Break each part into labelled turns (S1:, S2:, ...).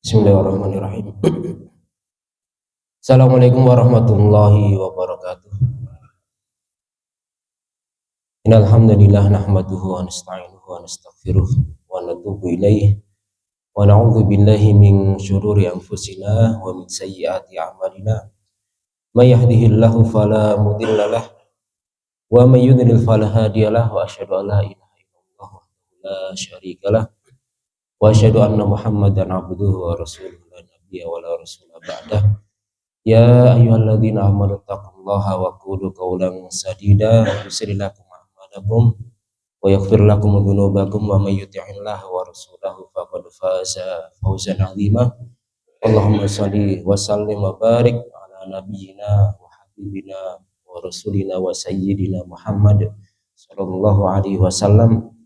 S1: Bismillahirrahmanirrahim. Assalamualaikum warahmatullahi wabarakatuh. Innal hamdalillah nahmaduhu wa nasta'inuhu wa nastaghfiruh wa natubu ilaih wa na'udzu billahi min syururi anfusina wa min sayyiati a'malina. May yahdihillahu fala mudilla lahu wa may yudlil fala hadiyalah wa asyhadu an la ilaha illallah wahdahu la syarika lah wa asyhadu anna Muhammadan abduhu wa rasuluhu la nabiyya wa la rasula ba'dah. Ya ayyuhalladzina amanu taqullaha wa qulu qawlan sadida yusri lakum a'malakum wa yaghfir lakum dzunubakum wa may yuti'illaha wa rasulahu faqad faza fawzan 'azima. Allahumma shalli wa sallim wa barik ala nabiyyina wa habibina wa rasulina wa sayyidina Muhammad sallallahu alaihi wasallam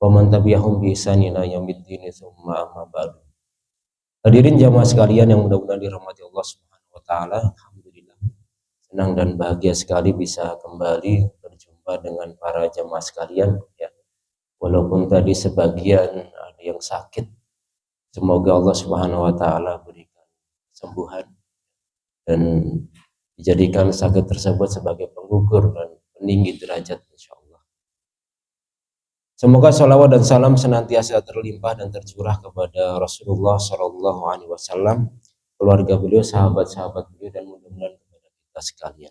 S1: wa man tabi'ahum bi ihsanin ila yaumiddin tsumma amma ba'du. Hadirin jamaah sekalian yang mudah-mudahan dirahmati Allah Subhanahu wa taala, alhamdulillah senang dan bahagia sekali bisa kembali berjumpa dengan para jamaah sekalian ya. Walaupun tadi sebagian ada yang sakit, semoga Allah Subhanahu wa taala berikan kesembuhan dan dijadikan sakit tersebut sebagai penggugur dan peninggi derajat insyaallah. Semoga salawat dan salam senantiasa terlimpah dan tercurah kepada Rasulullah Shallallahu Alaihi Wasallam, keluarga beliau, sahabat-sahabat beliau, dan mudah-mudahan kepada kita sekalian.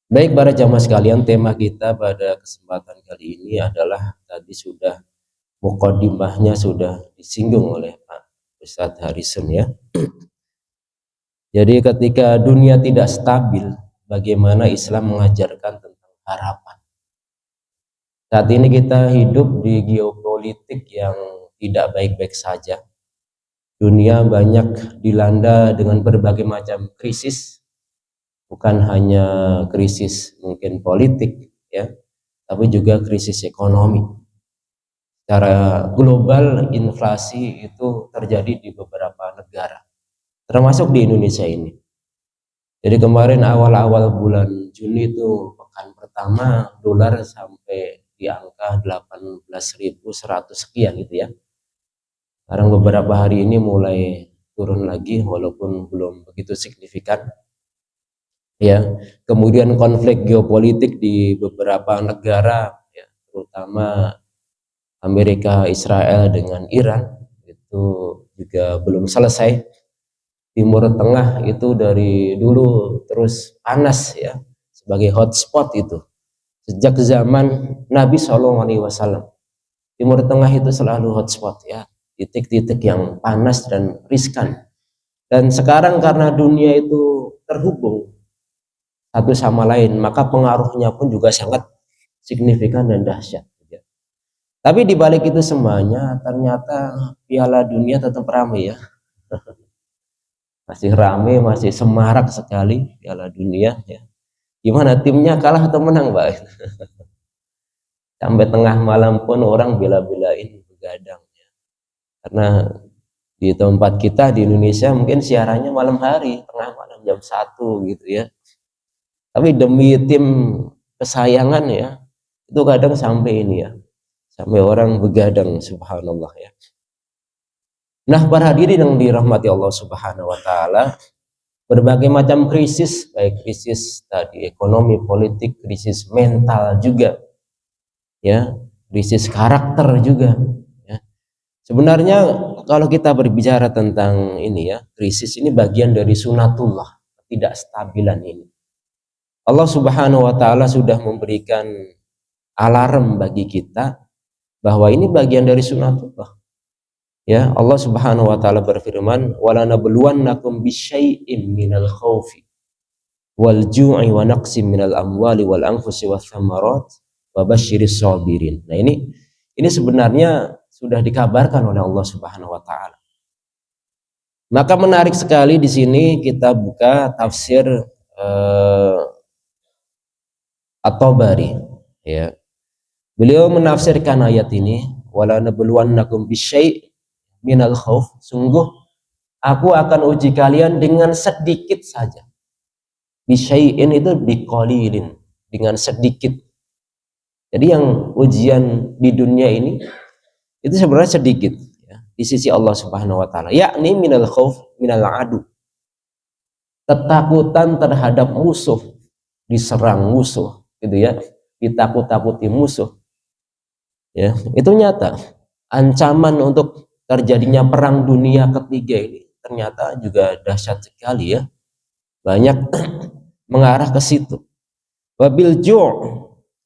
S1: Baik para jamaah sekalian, tema kita pada kesempatan kali ini adalah tadi sudah muqaddimahnya sudah disinggung oleh Pak Ustadz Harrison ya. Jadi ketika dunia tidak stabil, bagaimana Islam mengajarkan tentang harapan. Saat ini kita hidup di geopolitik yang tidak baik-baik saja. Dunia banyak dilanda dengan berbagai macam krisis, bukan hanya krisis mungkin politik ya, tapi juga krisis ekonomi. Secara global inflasi itu terjadi di beberapa negara, termasuk di Indonesia ini. Jadi kemarin awal-awal bulan Juni itu pekan pertama dolar sampai di angka 18.100 sekian gitu ya. Sekarang beberapa hari ini mulai turun lagi walaupun belum begitu signifikan. Ya, kemudian konflik geopolitik di beberapa negara ya, terutama Amerika, Israel dengan Iran itu juga belum selesai. Timur Tengah itu dari dulu terus panas ya, sebagai hotspot itu. Sejak zaman Nabi SAW, Timur Tengah itu selalu hotspot ya, titik-titik yang panas dan riskan. Dan sekarang karena dunia itu terhubung satu sama lain, maka pengaruhnya pun juga sangat signifikan dan dahsyat. Ya. Tapi di balik itu semuanya, ternyata Piala Dunia tetap ramai ya. Masih ramai, masih semarak sekali Piala Dunia ya. Gimana timnya kalah atau menang, Pak? Sampai tengah malam pun orang bela-belain begadang ya. Karena di tempat kita di Indonesia mungkin siarannya malam hari, tengah malam jam 1 gitu ya. Tapi demi tim kesayangan ya, itu kadang sampai ini ya. Sampai orang begadang, subhanallah ya. Nah, para hadirin yang dirahmati Allah Subhanahu wa taala, berbagai macam krisis, baik krisis tadi ekonomi, politik, krisis mental juga ya, krisis karakter juga ya. Sebenarnya kalau kita berbicara tentang ini ya, krisis ini bagian dari sunatullah, ketidakstabilan ini. Allah Subhanahu wa taala sudah memberikan alarm bagi kita bahwa ini bagian dari sunatullah. Ya, Allah Subhanahu wa taala berfirman, "Wala nabluwannakum bisyai'im minal khaufi wal ju'i wa naqsim minal amwali wal anfusi wath thamarat wa basyiris shabirin." Nah, ini sebenarnya sudah dikabarkan oleh Allah Subhanahu wa taala. Maka menarik sekali di sini kita buka tafsir At-Tabari ya. Beliau menafsirkan ayat ini, "Wala nabluwannakum bisyai' minal khauf," sungguh aku akan uji kalian dengan sedikit saja. Bisyai'in itu biqalilin, dengan sedikit. Jadi yang ujian di dunia ini itu sebenarnya sedikit ya. di sisi Allah Subhanahu wa taala, yakni minal khauf minal adu, ketakutan terhadap musuh, diserang musuh gitu ya, ditakut-takuti musuh ya, itu nyata. Ancaman untuk terjadinya perang dunia ketiga ini ternyata juga dahsyat sekali ya, banyak mengarah ke situ. Wabil ju'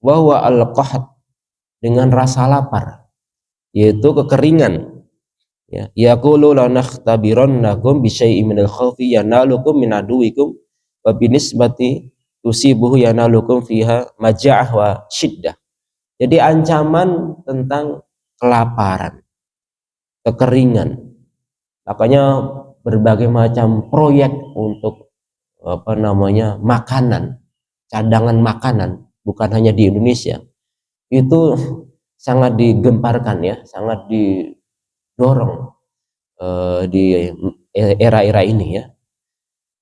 S1: wa huwa al-qahd, dengan rasa lapar, yaitu kekeringan ya. Yaqulu la nakhtabirannakum bi syai'in minal khawfi yanalukum min aduwikum wa binisbati tusibuhu yanalukum fiha maja'ah wa syiddah. Jadi ancaman tentang kelaparan, kekeringan, makanya berbagai macam proyek untuk makanan, cadangan makanan, bukan hanya di Indonesia, itu sangat digemparkan ya, sangat didorong di era-era ini ya.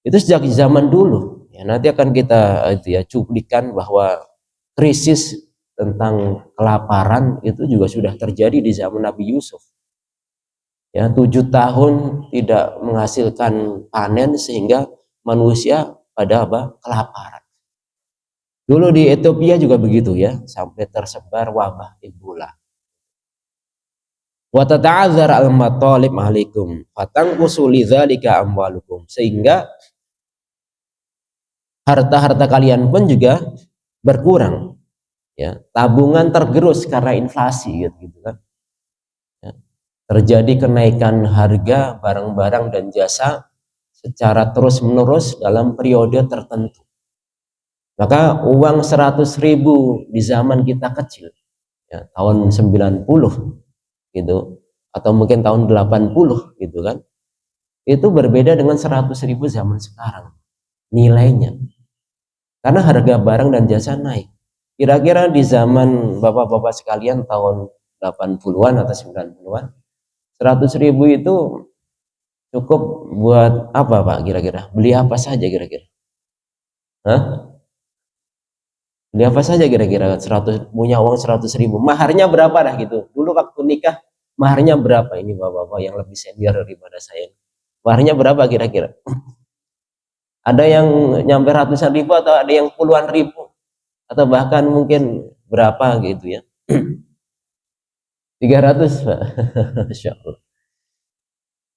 S1: Itu sejak zaman dulu ya. Nanti akan kita cuplikan bahwa krisis tentang kelaparan itu juga sudah terjadi di zaman Nabi Yusuf ya. 7 tahun tidak menghasilkan panen sehingga manusia pada kelaparan. Dulu di Ethiopia juga begitu ya, sampai tersebar wabah Ebola. Wa tata'azzar al-matalib alaikum fatanqusu lidzalika amwalukum, sehingga harta-harta kalian pun juga berkurang ya, tabungan tergerus karena inflasi gitu kan ya. Terjadi kenaikan harga barang-barang dan jasa secara terus-menerus dalam periode tertentu. Maka uang 100.000 di zaman kita kecil ya, tahun 90 gitu, atau mungkin tahun 80 gitu kan, itu berbeda dengan 100.000 zaman sekarang nilainya, karena harga barang dan jasa naik. Kira-kira di zaman bapak-bapak sekalian tahun 80-an atau 90-an, 100.000 itu cukup buat apa Pak kira-kira? Beli apa saja kira-kira? Hah? Beli apa saja kira-kira? 100, punya uang 100.000, maharnya berapa dah gitu? Dulu waktu nikah maharnya berapa? Ini bapak-bapak yang lebih senior daripada saya, maharnya berapa kira-kira? Ada yang nyampe ratusan ribu, atau ada yang puluhan ribu, atau bahkan mungkin berapa gitu ya. 300 Pak. Masya Allah.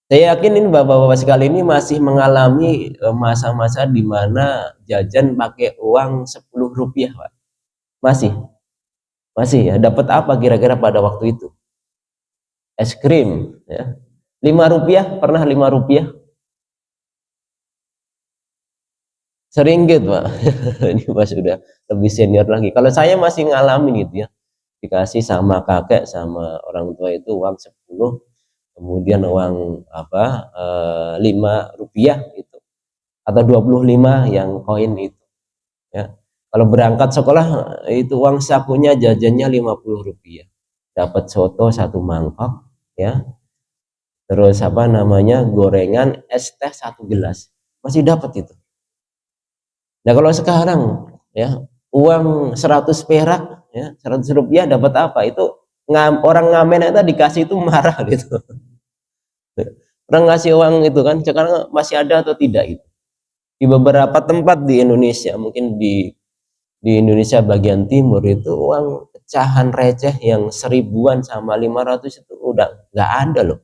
S1: Saya yakin ini bapak-bapak sekali ini masih mengalami masa-masa di mana jajan pakai uang 10 rupiah Pak. Masih ya. Dapat apa kira-kira pada waktu itu? Es krim ya. 5 rupiah, pernah 5 rupiah? Seringgit Pak. Ini Mas sudah lebih senior lagi. Kalau saya masih ngalamin gitu ya, dikasih sama kakek sama orang tua itu uang 10, kemudian uang 5 rupiah itu, atau 25 yang koin itu ya. Kalau berangkat sekolah itu uang sakunya jajannya 50 rupiah, dapat soto 1 mangkok ya, terus gorengan, es teh 1 gelas, masih dapat itu. Nah kalau sekarang ya, uang 100 perak ya, 100 rupiah dapat apa? Itu orang ngamen itu dikasih itu marah gitu. Orang ngasih uang itu kan, sekarang masih ada atau tidak gitu. Di beberapa tempat di Indonesia, mungkin di Indonesia bagian timur itu uang pecahan receh yang 1000-an sama 500 itu udah nggak ada loh.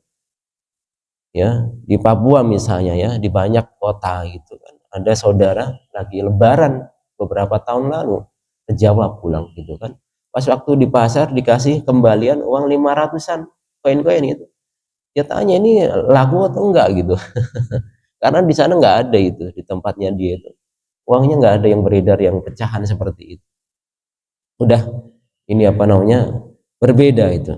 S1: Ya, di Papua misalnya ya, di banyak kota gitu kan. Ada saudara lagi lebaran beberapa tahun lalu ke Jawa pulang gitu kan. Pas waktu di pasar dikasih kembalian uang 500-an, koin-koin gitu. Dia tanya ini laku atau enggak gitu. Karena di sana nggak ada itu, di tempatnya dia itu uangnya nggak ada yang beredar yang pecahan seperti itu. Udah ini berbeda itu.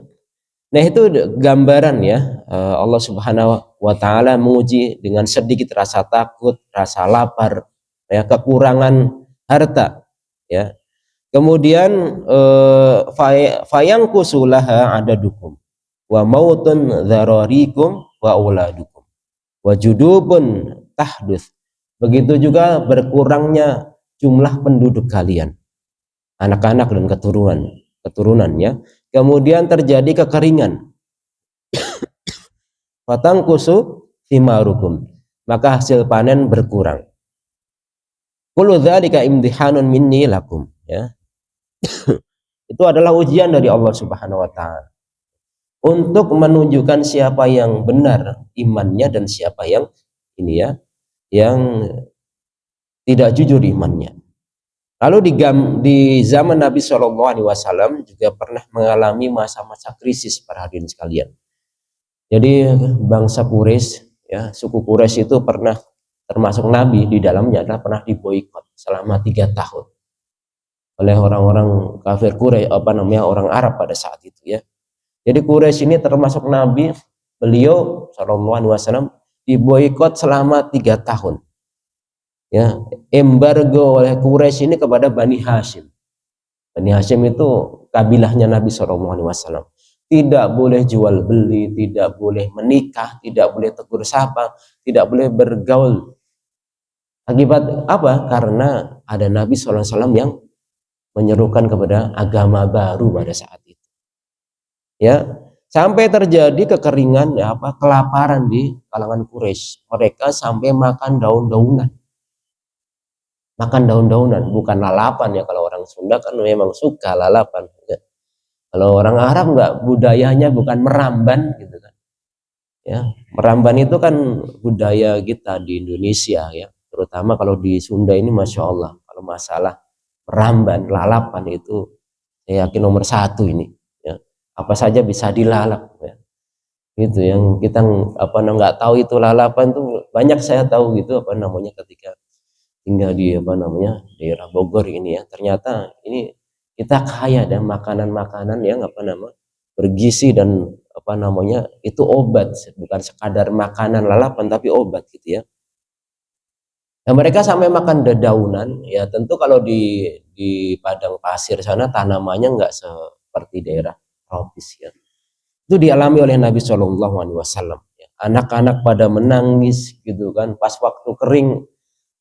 S1: Nah itu gambaran ya, Allah Subhanahu wa taala menguji dengan sedikit rasa takut, rasa lapar ya, kekurangan harta ya. Kemudian fayangkusulaha adadukum wa mautun dzararikum wa auladukum wa judubun tahdus. Begitu juga berkurangnya jumlah penduduk kalian, anak-anak dan keturunannya. Kemudian terjadi kekeringan fatangkusu thimarukum, maka hasil panen berkurang. Kullu dzalika imtihanun minni lakum, ya. Itu adalah ujian dari Allah Subhanahu wa taala untuk menunjukkan siapa yang benar imannya dan siapa yang ini ya, yang tidak jujur imannya. Lalu di zaman Nabi Shallallahu Alaihi Wasallam juga pernah mengalami masa-masa krisis para hadirin sekalian. Jadi bangsa Quraisy, ya, suku Quraisy itu pernah, termasuk Nabi di dalamnya, adalah pernah diboikot selama 3 tahun oleh orang-orang kafir Quraisy, orang Arab pada saat itu, ya. Jadi Quraisy ini termasuk Nabi, beliau Shallallahu Alaihi Wasallam diboikot selama 3 tahun. Ya, embargo oleh Quraisy ini kepada Bani Hashim. Bani Hashim itu kabilahnya Nabi SAW. Tidak boleh jual beli, tidak boleh menikah, tidak boleh tegur sapa, tidak boleh bergaul. Akibat apa? Karena ada Nabi SAW yang menyerukan kepada agama baru pada saat itu. Ya, sampai terjadi kekeringan, kelaparan di kalangan Quraisy. Mereka sampai makan daun-daunan. Makan daun-daunan, bukan lalapan ya. Kalau orang Sunda kan memang suka lalapan. Ya. Kalau orang Arab enggak, budayanya bukan meramban gitu kan. Ya, meramban itu kan budaya kita di Indonesia ya. Terutama kalau di Sunda ini Masya Allah. Kalau masalah meramban, lalapan itu saya yakin nomor 1 ini. Ya. Apa saja bisa dilalap ya. Gitu yang kita nggak tahu itu lalapan tuh banyak saya tahu gitu ketika tinggal di daerah Bogor ini ya, ternyata ini kita kaya dan makanan-makanan yang bergizi dan itu obat, bukan sekadar makanan lalapan tapi obat gitu ya. Nah, mereka sampai makan dedaunan ya, tentu kalau di padang pasir sana tanamannya nggak seperti daerah tropis ya. Itu dialami oleh Nabi Shallallahu Alaihi Wasallam. Anak-anak pada menangis gitu kan, pas waktu kering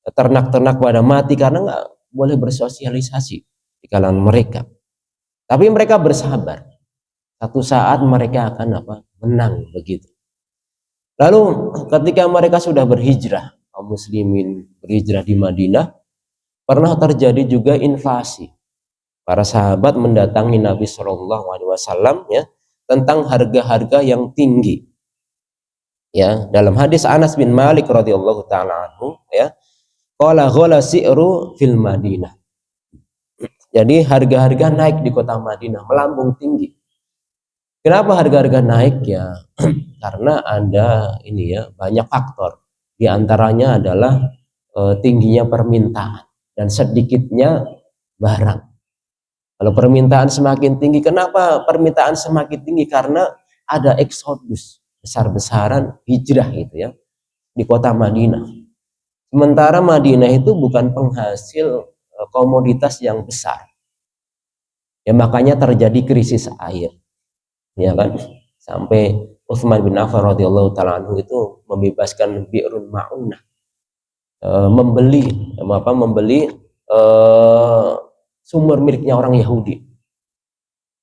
S1: ternak-ternak pada mati karena nggak boleh bersosialisasi di kalangan mereka. Tapi mereka bersabar. Satu saat mereka akan menang begitu. Lalu ketika mereka sudah berhijrah, kaum muslimin berhijrah di Madinah, pernah terjadi juga inflasi. Para sahabat mendatangi Nabi Shallallahu Alaihi Wasallam ya tentang harga-harga yang tinggi. Ya, dalam hadis Anas bin Malik radhiyallahu taala anhu ya, qala ghala si'ru fil Madinah. Jadi harga-harga naik di kota Madinah, melambung tinggi. Kenapa harga-harga naik ya? Karena ada banyak faktor. Di antaranya adalah tingginya permintaan dan sedikitnya barang. Kalau permintaan semakin tinggi, kenapa permintaan semakin tinggi? Karena ada eksodus besar-besaran hijrah gitu ya di kota Madinah. Sementara Madinah itu bukan penghasil komoditas yang besar. Ya makanya terjadi krisis air. Ya kan? Sampai Utsman bin Affan radhiyallahu taala anhu itu membebaskan Bi'run Ma'unah. Membeli sumur miliknya orang Yahudi.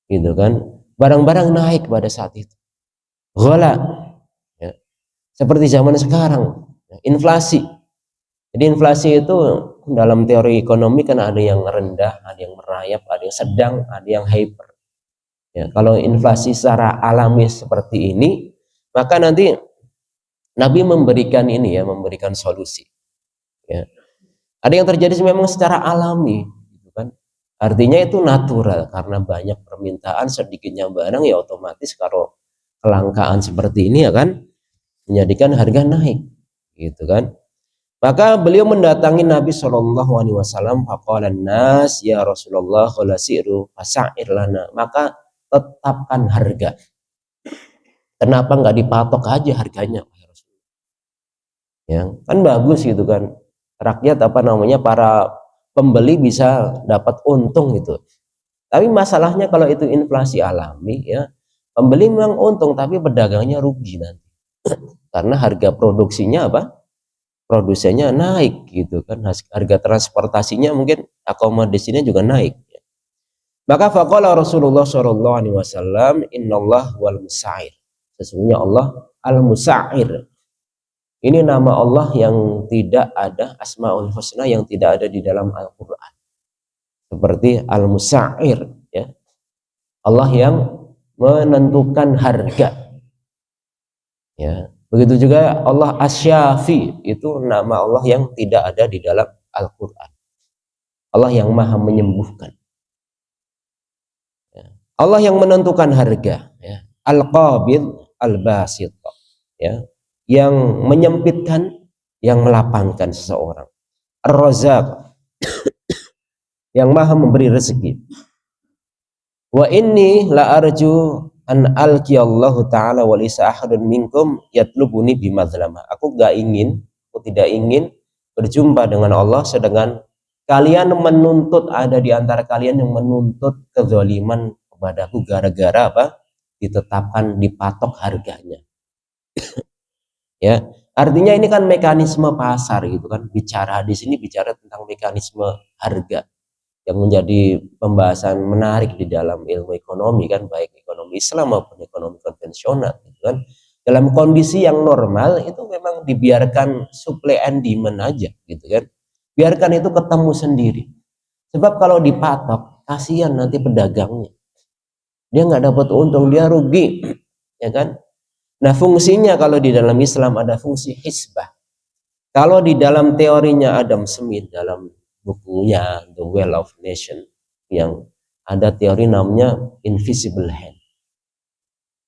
S1: Gitu kan? Barang-barang naik pada saat itu. Ghala. Ya. Seperti zaman sekarang, inflasi. Jadi inflasi itu dalam teori ekonomi kan ada yang rendah, ada yang merayap, ada yang sedang, ada yang hyper. Ya, kalau inflasi secara alami seperti ini, maka nanti Nabi memberikan solusi. Ya. Ada yang terjadi memang secara alami, gitu kan? Artinya itu natural karena banyak permintaan, sedikitnya barang ya otomatis kalau kelangkaan seperti ini ya kan menjadikan harga naik, gitu kan? Maka beliau mendatangi Nabi Shallallahu Alaihi Wasallam. Faqalan nas ya Rasulullah khalasiru fasair lana. Maka tetapkan harga. Kenapa nggak dipatok aja harganya? Ya, kan bagus gitu kan. Rakyat para pembeli bisa dapat untung gitu. Tapi masalahnya kalau itu inflasi alami ya, pembeli memang untung tapi pedagangnya rugi nanti. Karena harga produksinya produsennya naik gitu kan, harga transportasinya mungkin akomodasinya juga naik. Maka faqala Rasulullah sallallahu alaihi wasallam, innallah wal musair. Sesungguhnya Allah Al-Musa'ir. Ini nama Allah yang tidak ada, Asmaul Husna yang tidak ada di dalam Al-Quran. Seperti Al-Musa'ir, ya. Allah yang menentukan harga. Ya. Begitu juga Allah Asy-Syafi, itu nama Allah yang tidak ada di dalam Al-Quran. Allah yang maha menyembuhkan. Ya. Allah yang menentukan harga. Ya. Al-Qabid, Al-Basit. Ya. Yang menyempitkan, yang melapangkan seseorang. Ar-Razzaq, yang maha memberi rezeki. Wa inni la arju an alqiyallahu ta'ala wa laysa ahadun minkum yatlubuni bimadzlamah. Aku tidak ingin berjumpa dengan Allah sedangkan kalian menuntut, ada di antara kalian yang menuntut kezaliman kepadaku gara-gara apa? Ditetapkan, dipatok harganya. Ya, artinya ini kan mekanisme pasar gitu kan. Bicara di sini bicara tentang mekanisme harga yang menjadi pembahasan menarik di dalam ilmu ekonomi kan, baik ekonomi Islam maupun ekonomi konvensional gitu kan. Dalam kondisi yang normal itu memang dibiarkan supply and demand aja gitu kan. Biarkan itu ketemu sendiri. Sebab kalau dipatok, kasihan nanti pedagangnya. Dia nggak dapat untung, dia rugi, ya kan? Nah, fungsinya kalau di dalam Islam ada fungsi hisbah. Kalau di dalam teorinya Adam Smith dalam bukunya The Wealth of Nation yang ada teori namanya invisible hand.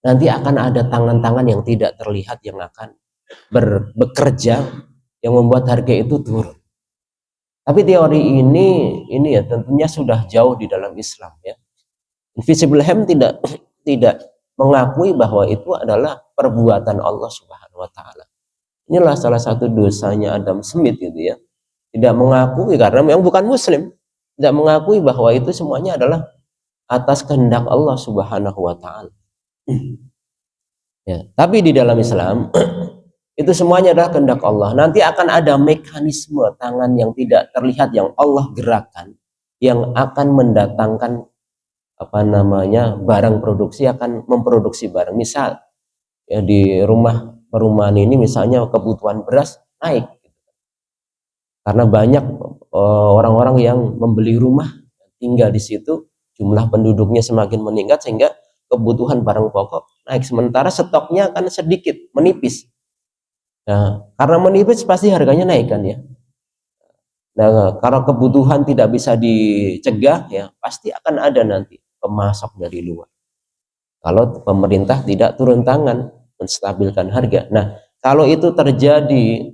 S1: Nanti akan ada tangan-tangan yang tidak terlihat yang akan bekerja yang membuat harga itu turun. Tapi teori ini ya tentunya sudah jauh di dalam Islam ya. Invisible hand tidak mengakui bahwa itu adalah perbuatan Allah Subhanahu wa taala. Inilah salah satu dosanya Adam Smith gitu ya. Tidak mengakui karena memang bukan muslim. Tidak mengakui bahwa itu semuanya adalah atas kehendak Allah Subhanahu wa taala. Ya, tapi di dalam Islam itu semuanya adalah kehendak Allah. Nanti akan ada mekanisme tangan yang tidak terlihat yang Allah gerakan yang akan mendatangkan barang produksi, akan memproduksi barang. Misal ya di perumahan ini misalnya kebutuhan beras naik karena banyak orang-orang yang membeli rumah tinggal di situ, jumlah penduduknya semakin meningkat sehingga kebutuhan barang pokok naik, sementara stoknya akan sedikit, menipis. Nah, karena menipis pasti harganya naik kan ya. Nah, kalau kebutuhan tidak bisa dicegah ya pasti akan ada nanti pemasok dari luar. Kalau pemerintah tidak turun tangan menstabilkan harga. Nah, kalau itu terjadi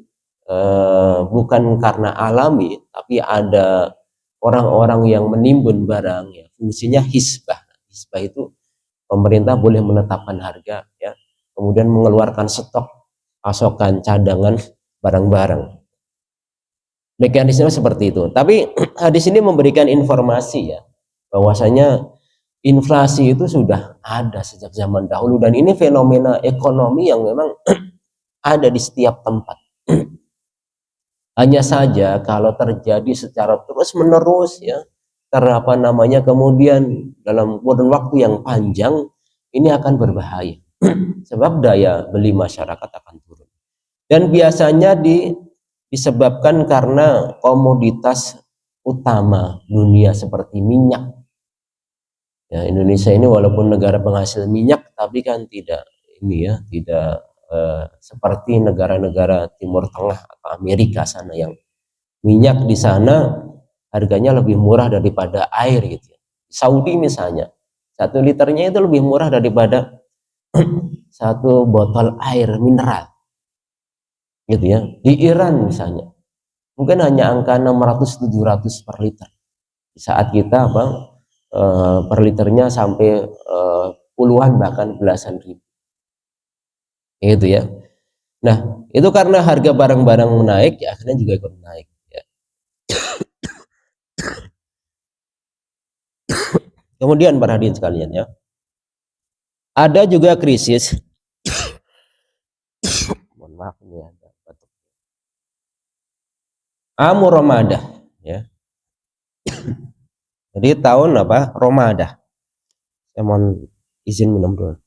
S1: bukan karena alami, tapi ada orang-orang yang menimbun barang ya, fungsinya hisbah. Hisbah itu pemerintah boleh menetapkan harga ya, kemudian mengeluarkan stok pasokan cadangan barang-barang. Mekanisme seperti itu. Tapi hadis ini memberikan informasi ya bahwasanya inflasi itu sudah ada sejak zaman dahulu dan ini fenomena ekonomi yang memang ada di setiap tempat. Hanya saja kalau terjadi secara terus-menerus ya, kemudian dalam kurun waktu yang panjang ini akan berbahaya. Sebab daya beli masyarakat akan turun. Dan biasanya disebabkan karena komoditas utama dunia seperti minyak. Ya, Indonesia ini walaupun negara penghasil minyak tapi kan tidak seperti negara-negara Timur Tengah atau Amerika sana yang minyak di sana harganya lebih murah daripada air gitu ya. Saudi misalnya 1 liternya itu lebih murah daripada 1 botol air mineral gitu ya. Di Iran misalnya mungkin hanya angka 600-700 per liter, di saat kita per liternya sampai puluhan bahkan belasan ribu gitu ya. Nah, itu karena harga barang-barang naik, ya akhirnya juga ikut naik. Ya. Kemudian para hadirin sekalian ya, ada juga krisis. Mohon maaf ini ada batuk. Amur Ramadah, ya. Jadi tahun Ramadah. Saya mohon izin minum dulu.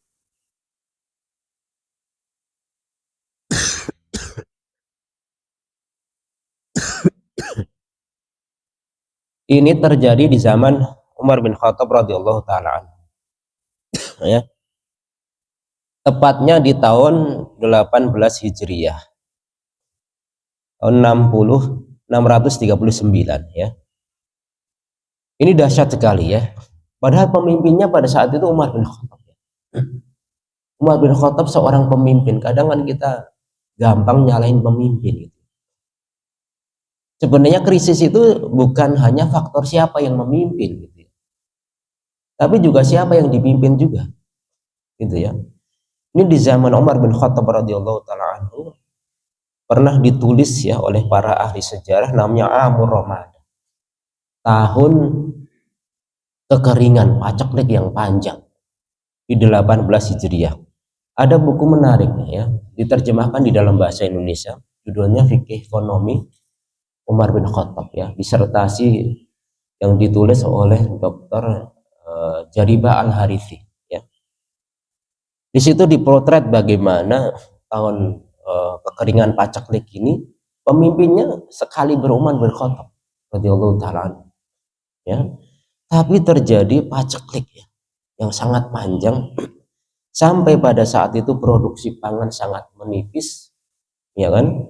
S1: Ini terjadi di zaman Umar bin Khattab radhiyallahu taala anhu, ya. Tepatnya di tahun 18 Hijriah, tahun 639, ya. Ini dahsyat sekali, ya. Padahal pemimpinnya pada saat itu Umar bin Khattab. Umar bin Khattab seorang pemimpin. Kadang kan kita gampang nyalahin pemimpin gitu. Sebenarnya krisis itu bukan hanya faktor siapa yang memimpin gitu ya, tapi juga siapa yang dipimpin juga gitu ya. Ini di zaman Umar bin Khattab radhiyallahu taala anhu pernah ditulis ya oleh para ahli sejarah, namanya Amur Ramadan, tahun kekeringan paceklik yang panjang, di 18 Hijriah. Ada buku menarik ya, diterjemahkan di dalam bahasa Indonesia, judulnya Fikih Ekonomi Umar bin Khattab, ya, disertasi yang ditulis oleh Dr. Jaribah Al-Harithi, ya. Di situ dipotret bagaimana tahun kekeringan paceklik ini pemimpinnya sekali Umar bin Khattab radhiyallahu taala, ya. Tapi terjadi paceklik ya, yang sangat panjang sampai pada saat itu produksi pangan sangat menipis, ya kan?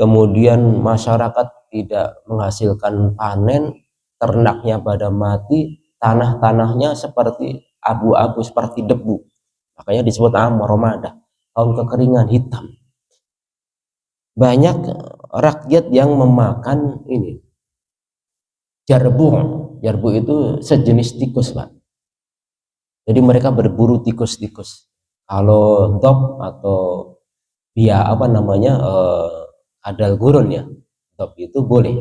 S1: Kemudian masyarakat tidak menghasilkan panen, ternaknya pada mati, tanah-tanahnya seperti abu-abu, seperti debu. Makanya disebut Amur Ramadan, tahun kekeringan hitam. Banyak rakyat yang memakan ini jarbu. Jarbu itu sejenis tikus, Pak. Jadi mereka berburu tikus-tikus. Kalau dop atau apa namanya, adal gurun ya, dop itu boleh.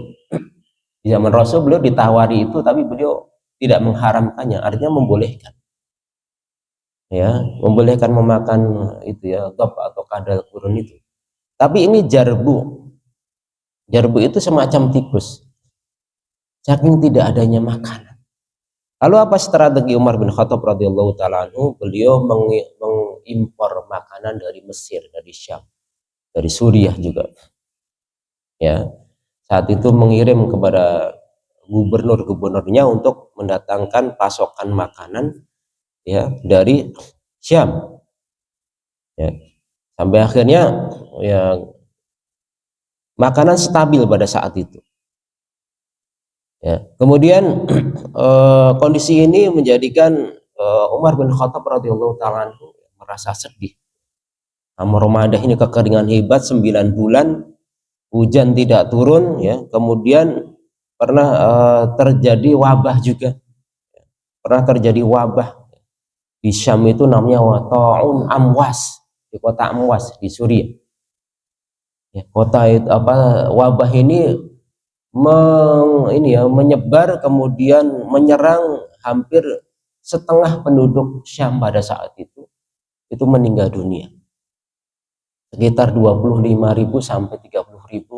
S1: Di zaman Rasul beliau ditawari itu, tapi beliau tidak mengharamkannya, artinya membolehkan. Ya, membolehkan memakan itu ya, dop atau kadal gurun itu. Tapi ini jarbu. Jarbu itu semacam tikus. Saking tidak adanya makanan. Lalu apa strategi Umar bin Khattab radhiyallahu taala anhu? Beliau mengimpor makanan dari Mesir, dari Syam, dari Suriah juga. Ya. Saat itu mengirim kepada gubernur-gubernurnya untuk mendatangkan pasokan makanan ya dari Syam. Ya. Sampai akhirnya ya makanan stabil pada saat itu. Ya. Kemudian kondisi ini menjadikan Umar bin Khattab radhiyallahu taala anhu merasa sedih. Amur Ramadan ini kekeringan hebat 9 bulan, hujan tidak turun, ya. Kemudian pernah terjadi wabah juga. Pernah terjadi wabah di Syam itu namanya Ta'un Amwas, di kota Amwas di Suriah. Ya, kota itu wabah ini menyebar, kemudian menyerang hampir setengah penduduk Syam pada saat itu meninggal dunia. Sekitar 25.000 sampai 30.000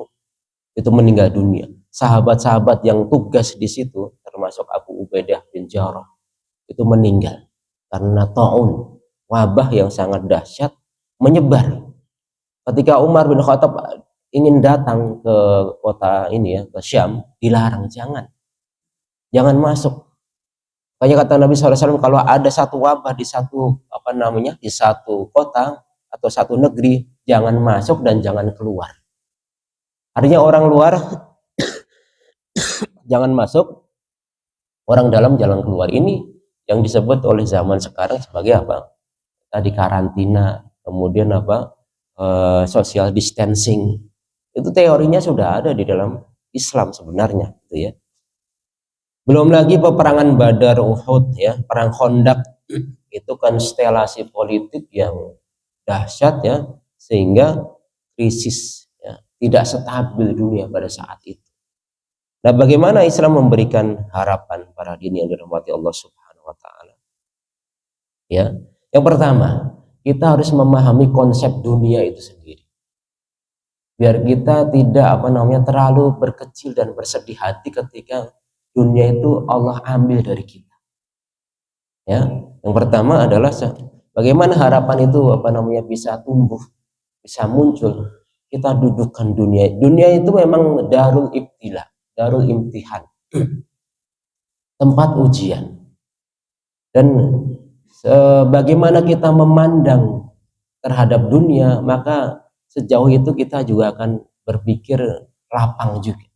S1: itu meninggal dunia. Sahabat-sahabat yang tugas di situ, termasuk Abu Ubaidah bin Jarrah, itu meninggal karena ta'un, wabah yang sangat dahsyat menyebar. Ketika Umar bin Khattab ingin datang ke kota ini ya, ke Syam, dilarang, jangan masuk. Kayak kata Nabi SAW, kalau ada satu wabah di satu di satu kota atau satu negeri, jangan masuk dan jangan keluar. Artinya orang luar jangan masuk, orang dalam jangan keluar. Ini yang disebut oleh zaman sekarang sebagai apa? Tadi karantina, kemudian social distancing. Itu teorinya sudah ada di dalam Islam sebenarnya, gitu ya. Belum lagi peperangan Badar, Uhud, ya, perang Khandaq, itu konstelasi politik yang dahsyat ya, sehingga krisis ya, tidak stabil dunia pada saat itu. Nah, bagaimana Islam memberikan harapan para dini yang dirahmati Allah Subhanahu wa taala? Ya. Yang pertama, kita harus memahami konsep dunia itu sendiri. Biar kita tidak terlalu berkecil dan bersedih hati ketika dunia itu Allah ambil dari kita. Ya, yang pertama adalah bagaimana harapan itu bisa tumbuh, bisa muncul. Kita dudukkan dunia. Dunia itu memang darul ibtila, darul imtihan. tempat ujian. Dan bagaimana kita memandang terhadap dunia, maka sejauh itu kita juga akan berpikir lapang juga.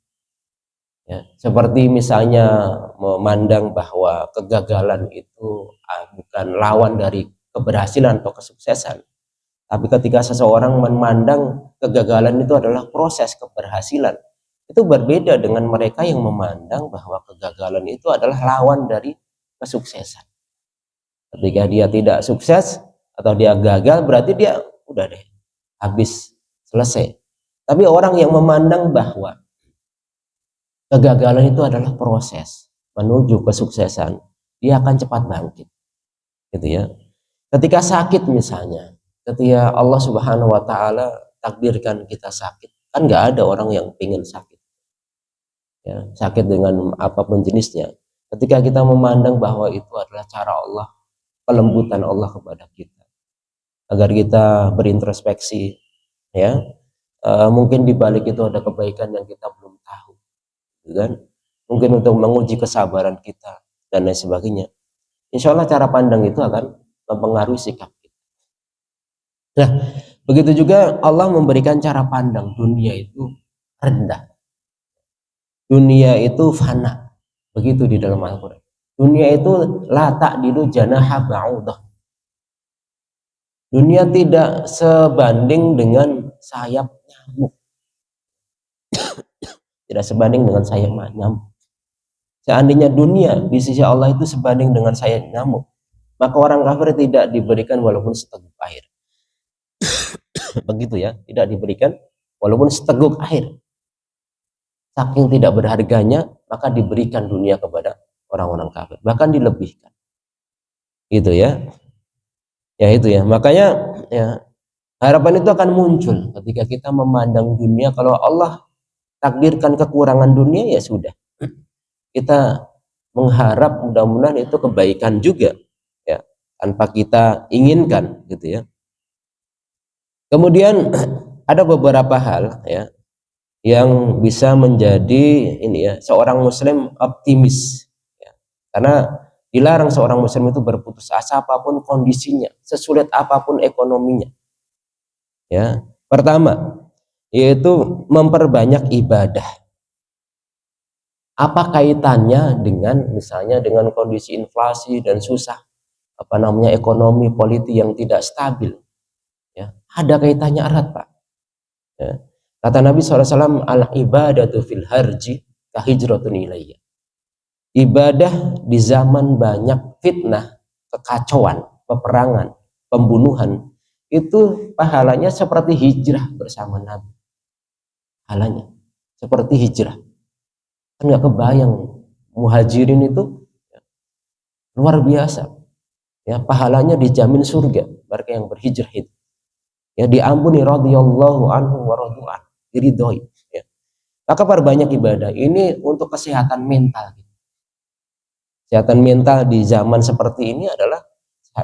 S1: Ya, seperti misalnya memandang bahwa kegagalan itu bukan lawan dari keberhasilan atau kesuksesan. Tapi ketika seseorang memandang kegagalan itu adalah proses keberhasilan, itu berbeda dengan mereka yang memandang bahwa kegagalan itu adalah lawan dari kesuksesan. Ketika dia tidak sukses atau dia gagal, berarti dia udah deh, habis, selesai. Tapi orang yang memandang bahwa kegagalan itu adalah proses menuju kesuksesan, dia akan cepat bangkit, gitu ya. Ketika sakit misalnya, ketika Allah Subhanahu Wa Taala takdirkan kita sakit, kan nggak ada orang yang ingin sakit, ya, sakit dengan apapun jenisnya. Ketika kita memandang bahwa itu adalah cara Allah, kelembutan Allah kepada kita, agar kita berintrospeksi, ya, mungkin di balik itu ada kebaikan yang kita belum tahu, kan? Mungkin untuk menguji kesabaran kita dan lain sebagainya. Insya Allah cara pandang itu akan mempengaruhi sikap kita. Nah, begitu juga Allah memberikan cara pandang dunia itu rendah. Dunia itu fana. Begitu di dalam Al-Quran. Dunia itu la ta'dilu janaha ba'udah. Dunia tidak sebanding dengan sayap nyamuk. Tidak sebanding dengan sayap nyamuk. Seandainya dunia di sisi Allah itu sebanding dengan sayap nyamuk, maka orang kafir tidak diberikan walaupun seteguk air. Begitu ya, tidak diberikan walaupun seteguk air. Saking tidak berharganya, maka diberikan dunia kepada orang-orang kafir, bahkan dilebihkan. Gitu ya. Ya itu ya. Makanya ya, harapan itu akan muncul ketika kita memandang dunia. Kalau Allah takdirkan kekurangan dunia, ya sudah. Kita mengharap mudah-mudahan itu kebaikan juga, ya, tanpa kita inginkan, gitu ya. Kemudian ada beberapa hal, ya, yang bisa menjadi ini ya, seorang muslim optimis, ya. Karena dilarang seorang muslim itu berputus asa apapun kondisinya, sesulit apapun ekonominya. Ya, pertama yaitu memperbanyak ibadah. Apa kaitannya dengan misalnya dengan kondisi inflasi dan susah, ekonomi politik yang tidak stabil? Ya, ada kaitannya erat, Pak. Ya. Kata Nabi SAW, al ibadatu fil harji kahijratun ilayya. Ibadah di zaman banyak fitnah, kekacauan, peperangan, pembunuhan, itu pahalanya seperti hijrah bersama Nabi. Pahalanya seperti hijrah. Kan nggak kebayang, muhajirin itu luar biasa. Ya, pahalanya dijamin surga mereka yang berhijrah itu. Ya, diampuni radhiyallahu anhu wa radu'an, diridhoi. Ya. Maka perbanyak ibadah ini untuk kesehatan mental. Kesehatan mental di zaman seperti ini adalah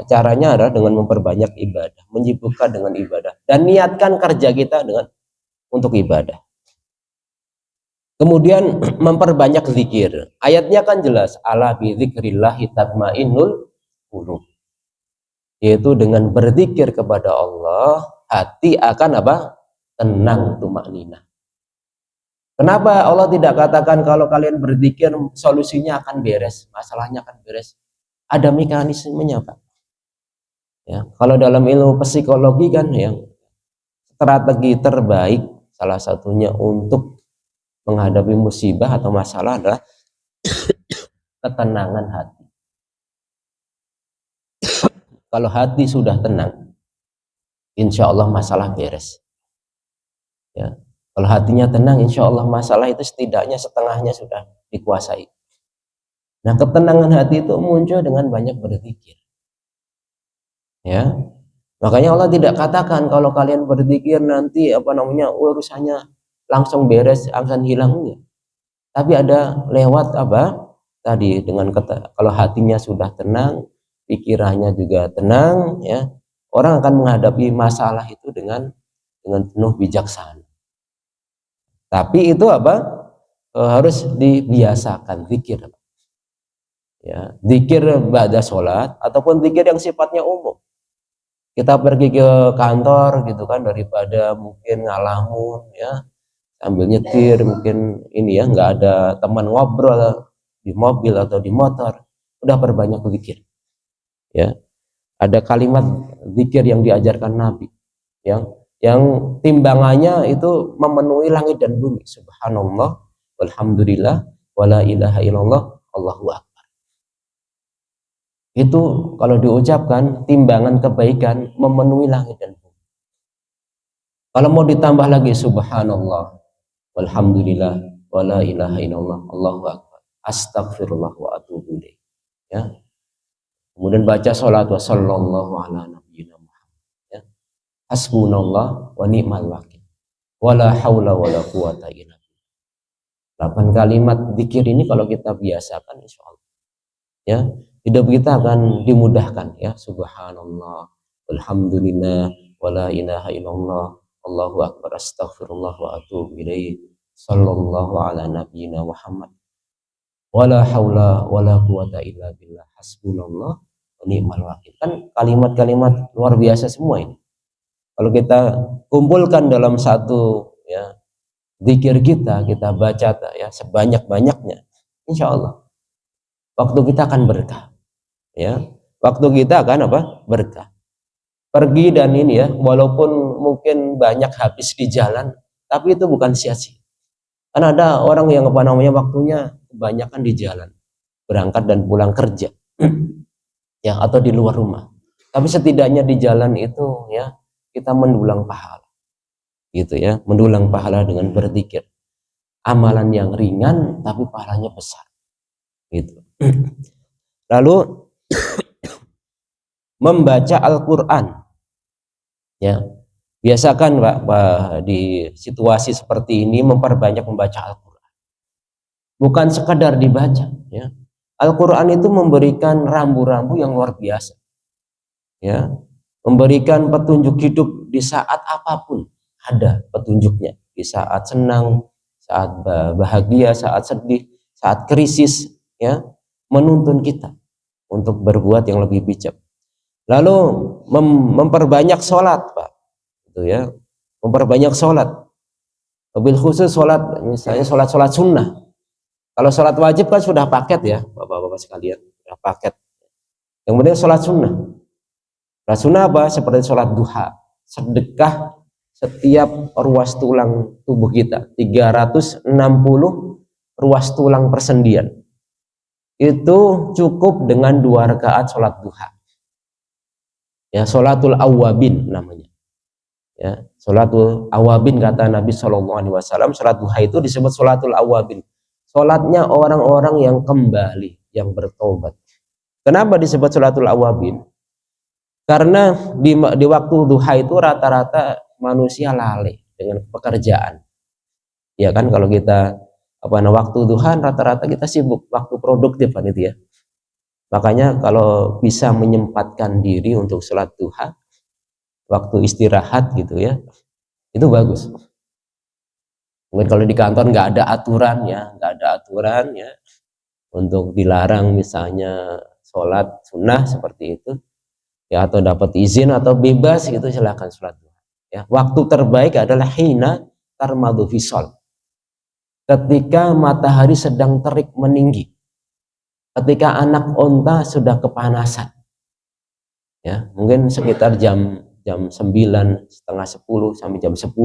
S1: caranya adalah dengan memperbanyak ibadah, menyibukkan dengan ibadah, dan niatkan kerja kita dengan untuk ibadah. Kemudian memperbanyak zikir. Ayatnya kan jelas, ala bi dzikrillahi tatmainnul qulub. Yaitu dengan berzikir kepada Allah, hati akan apa? Tenang, tumakninah. Kenapa Allah tidak katakan kalau kalian berzikir solusinya akan beres, masalahnya akan beres? Ada mekanismenya, Pak. Ya, kalau dalam ilmu psikologi kan yang strategi terbaik salah satunya untuk menghadapi musibah atau masalah adalah ketenangan hati. Kalau hati sudah tenang, insya Allah masalah beres. Ya, kalau hatinya tenang, insya Allah masalah itu setidaknya setengahnya sudah dikuasai. Nah, ketenangan hati itu muncul dengan banyak berzikir. Ya, makanya Allah tidak katakan kalau kalian berzikir nanti urusannya langsung beres, akan hilang, enggak. Tapi ada lewat apa? Tadi dengan kata, kalau hatinya sudah tenang, pikirannya juga tenang, ya, orang akan menghadapi masalah itu dengan penuh bijaksana. Tapi itu apa? Harus dibiasakan zikir. Ya, zikir ba'da sholat ataupun zikir yang sifatnya umum. Kita pergi ke kantor gitu kan, daripada mungkin ngalamun ya sambil nyetir, mungkin ini ya nggak ada teman ngobrol di mobil atau di motor, udah perbanyak zikir ya. Ada kalimat zikir yang diajarkan Nabi yang timbangannya itu memenuhi langit dan bumi. Subhanallah walhamdulillah wala ilaha illallah Allahu akbar. Itu kalau diucapkan timbangan kebaikan memenuhi langit dan bumi. Kalau mau ditambah lagi subhanallah walhamdulillah wala ilaha illallah Allahu akbar, astagfirullah wa atubu ilaih ya. Kemudian baca salat wa sallallahu ala nabiyyina Muhammad ya. Hasbunallah wa ni'mal wakil wala haula wala quwata illa billah. 8 kalimat zikir ini kalau kita biasakan insyaallah ya, hidup kita akan dimudahkan ya. Subhanallah walhamdulillah wala ilaha illallah Allahu akbar, astaghfirullah wa atubu ilaih, sallallahu ala nabiyyina Muhammad wala haula wala quwata illa billah, hasbunallah wa ni'mal wakil. Kan kalimat-kalimat luar biasa semua ini. Kalau kita kumpulkan dalam satu ya zikir kita baca ya sebanyak-banyaknya, insya Allah waktu kita akan berkah ya. Waktu kita akan apa? Berkah. Pergi dan ini ya, walaupun mungkin banyak habis di jalan, tapi itu bukan sia-sia. Kan ada orang yang apa namanya waktunya kebanyakan di jalan, berangkat dan pulang kerja ya, atau di luar rumah. Tapi setidaknya di jalan itu ya kita mendulang pahala gitu ya, mendulang pahala dengan berzikir. Amalan yang ringan tapi pahalanya besar gitu. Lalu membaca Al-Qur'an ya. Biasakan Pak, di situasi seperti ini memperbanyak membaca Al-Qur'an. Bukan sekadar dibaca ya. Al-Qur'an itu memberikan rambu-rambu yang luar biasa. Ya. Memberikan petunjuk hidup di saat apapun, ada petunjuknya. Di saat senang, saat bahagia, saat sedih, saat krisis ya, menuntun kita untuk berbuat yang lebih bijak. Lalu memperbanyak sholat Pak, itu ya, memperbanyak sholat. Mobil khusus sholat, misalnya sholat sunnah. Kalau sholat wajib kan sudah paket ya, bapak-bapak sekalian, sudah paket. Yang penting sholat sunnah. Sholat sunnah apa? Seperti sholat duha, sedekah setiap ruas tulang tubuh kita, 360 ruas tulang persendian. Itu cukup dengan 2 rakaat sholat duha. Ya, sholatul awabin namanya. Ya, sholatul awabin kata Nabi SAW. Sholat duha itu disebut sholatul awabin. Sholatnya orang-orang yang kembali, yang bertobat. Kenapa disebut sholatul awabin? Karena di waktu duha itu rata-rata manusia lalai dengan pekerjaan. Ya kan, kalau kita waktu duha rata-rata kita sibuk, waktu produktif kan itu ya. Makanya kalau bisa menyempatkan diri untuk sholat duha, waktu istirahat gitu ya, itu bagus. Mungkin kalau di kantor nggak ada aturan ya, untuk dilarang misalnya sholat sunnah seperti itu, ya, atau dapat izin atau bebas gitu, silakan sholat duha. Ya, waktu terbaik adalah hina tarmadu fisol, ketika matahari sedang terik meninggi. Ketika anak onta sudah kepanasan, ya mungkin sekitar jam 9, setengah 10 sampai jam 10,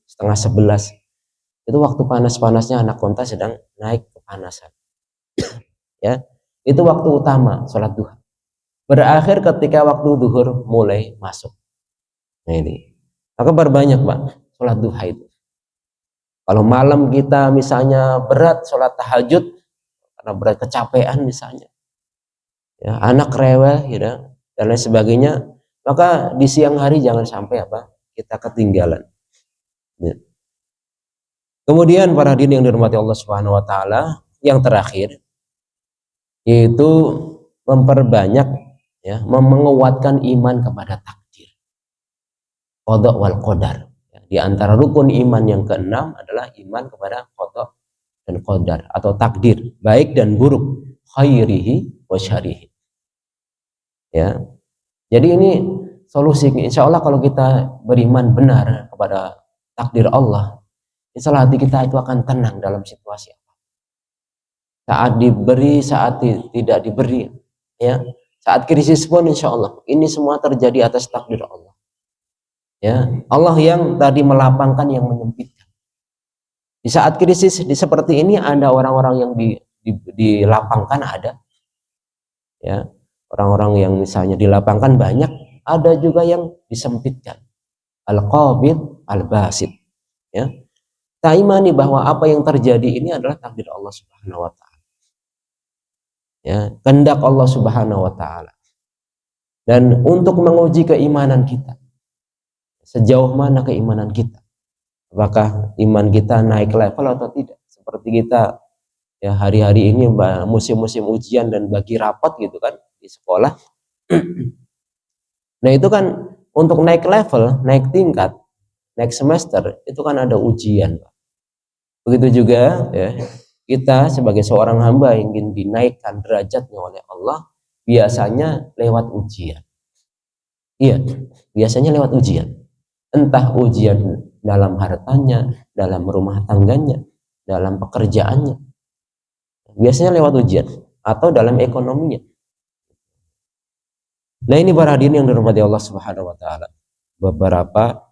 S1: setengah 11, itu waktu panas-panasnya anak onta sedang naik kepanasan. Ya, itu waktu utama sholat duha. Berakhir ketika waktu zuhur mulai masuk. Nah ini, maka berbanyak Pak sholat duha itu. Kalau malam kita misalnya berat sholat tahajud, karena berat kecapean misalnya ya, anak rewel gitu, dan lain sebagainya, maka di siang hari jangan sampai kita ketinggalan ya. Kemudian para hadirin yang dirahmati Allah Subhanahu wa taala, yang terakhir yaitu memperbanyak ya, menguatkan iman kepada takdir, qada wal qadar. Di antara rukun iman yang keenam adalah iman kepada qada dan qadar atau takdir, baik dan buruk, khairihi wa syarihi. Ya. Jadi ini solusi. Insya Allah kalau kita beriman benar kepada takdir Allah, insya Allah hati kita itu akan tenang dalam situasi apa. Saat diberi, saat tidak diberi, ya. Saat krisis pun insya Allah ini semua terjadi atas takdir Allah. Ya, Allah yang tadi melapangkan, yang menyempitkan. Di saat krisis seperti ini ada orang-orang yang dilapangkan, ada, ya, orang-orang yang misalnya dilapangkan banyak, ada juga yang disempitkan. Al-Qabid, Al-Basit. Ya, kita imani bahwa apa yang terjadi ini adalah takdir Allah Subhanahu wa Ta'ala. Ya, kehendak Allah Subhanahu wa Ta'ala. Dan untuk menguji keimanan kita, sejauh mana keimanan kita, apakah iman kita naik level atau tidak, seperti kita ya hari-hari ini musim-musim ujian dan bagi rapat gitu kan di sekolah. Nah itu kan untuk naik level, naik tingkat, naik semester itu kan ada ujian. Begitu juga ya, kita sebagai seorang hamba yang ingin dinaikkan derajatnya oleh Allah, biasanya lewat ujian. Iya, biasanya lewat ujian. Entah ujian dalam hartanya, dalam rumah tangganya, dalam pekerjaannya. Biasanya lewat ujian atau dalam ekonominya. Nah ini para hadirin yang dirahmati Allah Subhanahu wa Ta'ala, beberapa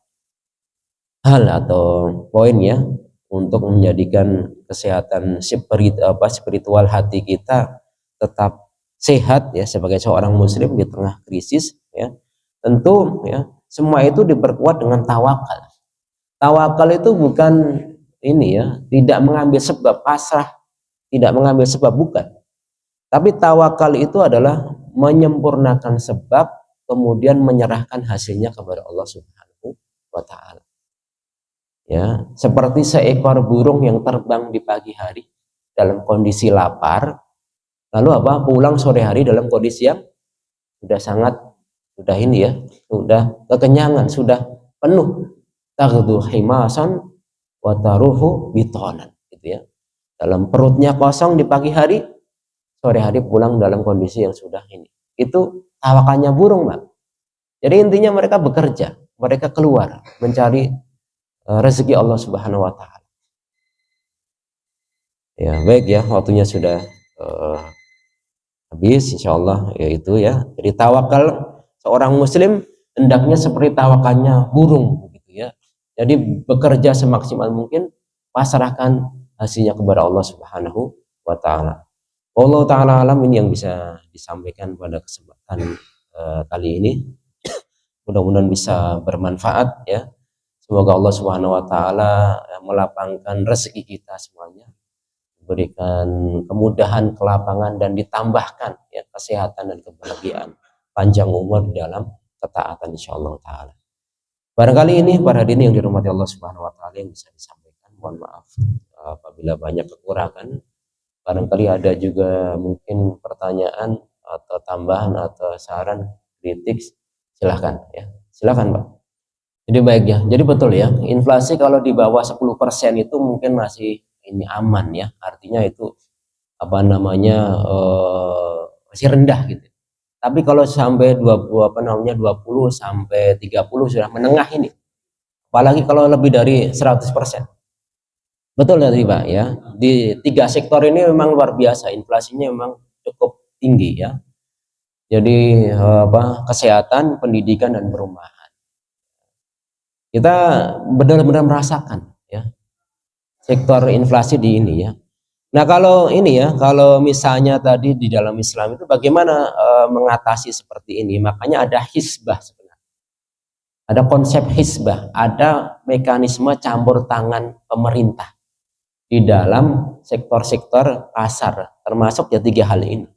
S1: hal atau poin ya untuk menjadikan kesehatan spiritual hati kita tetap sehat ya sebagai seorang muslim di tengah krisis ya. Tentu ya semua itu diperkuat dengan tawakal. Tawakal itu bukan ini ya, tidak mengambil sebab, pasrah, tidak mengambil sebab, bukan. Tapi tawakal itu adalah menyempurnakan sebab kemudian menyerahkan hasilnya kepada Allah Subhanahu wa Ta'ala. Ya, seperti seekor burung yang terbang di pagi hari dalam kondisi lapar, lalu pulang sore hari dalam kondisi yang sudah ini ya, sudah kekenyangan, sudah penuh. Taghdu himasan wa taruhu bitonan, gitu ya. Dalam perutnya kosong di pagi hari, sore hari pulang dalam kondisi yang sudah ini. Itu tawakalnya burung, Mbak. Jadi intinya mereka bekerja, mereka keluar mencari rezeki Allah Subhanahu wa Ta'ala. Ya, baik ya, waktunya sudah habis insyaallah, yaitu ya. Jadi tawakal seorang muslim hendaknya seperti tawakalnya burung begitu ya. Jadi bekerja semaksimal mungkin, pasrahkan hasilnya kepada Allah Subhanahu wa Ta'ala. Allah Ta'ala alam, ini yang bisa disampaikan pada kesempatan kali ini. Mudah-mudahan bisa bermanfaat ya. Semoga Allah Subhanahu wa Ta'ala melapangkan rezeki kita semuanya, berikan kemudahan, kelapangan, dan ditambahkan ya kesehatan dan kebahagiaan, panjang umur di dalam ketaatan insyaallah Ta'ala. Barangkali ini para hadirin yang dirahmati Allah Subhanahu wa Ta'ala yang bisa disampaikan. Mohon maaf apabila banyak kekurangan. Barangkali ada juga mungkin pertanyaan atau tambahan atau saran, kritik, silahkan ya. Silahkan Pak. Jadi baik ya, jadi betul ya, inflasi kalau di bawah 10% itu mungkin masih ini aman ya, artinya itu masih rendah gitu. Tapi kalau sampai 20 sampai 30 sudah menengah ini. Apalagi kalau lebih dari 100%. Betul tadi Pak ya, di 3 sektor ini memang luar biasa, inflasinya memang cukup tinggi ya. Jadi kesehatan, pendidikan, dan perumahan. Kita benar-benar merasakan ya sektor inflasi di ini ya. Nah kalau ini ya, kalau misalnya tadi di dalam Islam itu bagaimana mengatasi seperti ini, makanya ada hisbah sebenarnya. Ada konsep hisbah, ada mekanisme campur tangan pemerintah di dalam sektor-sektor pasar, termasuk ya 3 hal ini.